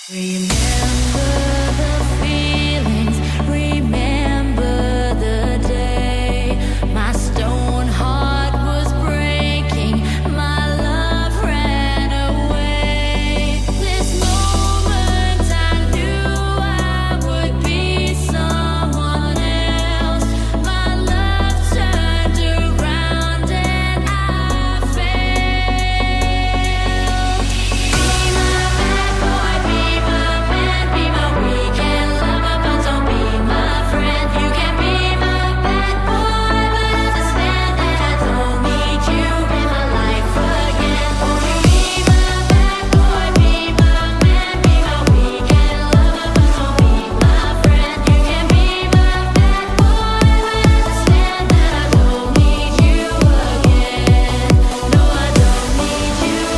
Remember the feelings, remember the day my stone heart was breaking, my love ran away. This moment I knew I would be someone else. My love turned around and I fell. Be my bad boy, be my man, be my weekend lover, but don't be my friend. You can be my bad boy, but understand that I don't need you in my life again. Won't you be my bad boy, be my man, be my weekend lover, but don't be my friend. You can be my bad boy, but understand that I don't need you again. No, I don't need you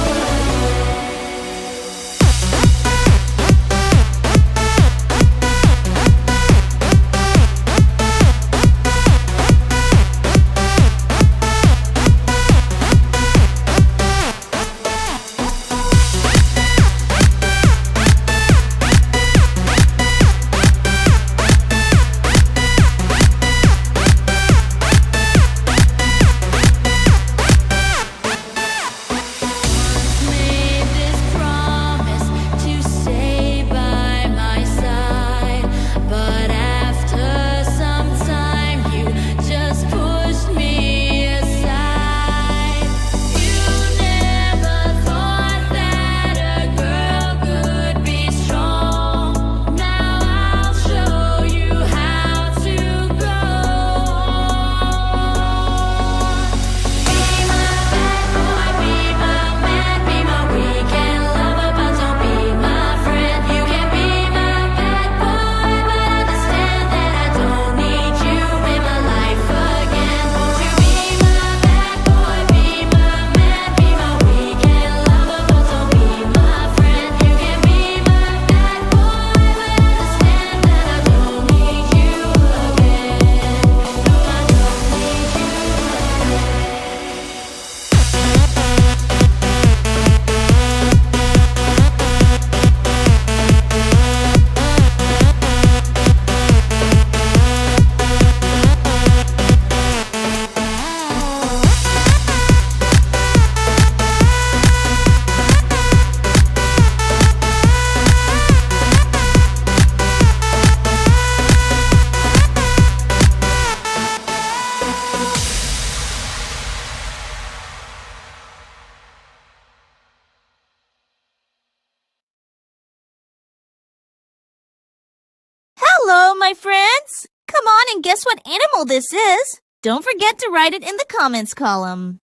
made this promise to stay by my side, but after some time you just pushed me aside. You never thought that a girl could be strong. Now I'll show you how to go on. Be my bad boy, be my man, be my weekend lover, but don't be my friend. You can be my bad boy, but understand that I don't need you in my life again. Won't you be my bad boy, be my man, be my weekend lover, but don't be my friend. You can be my bad boy, but understand that I don't need you again. No, I don't need you Hello, my friends! Come on and guess what animal this is. Don't forget to write it in the comments column.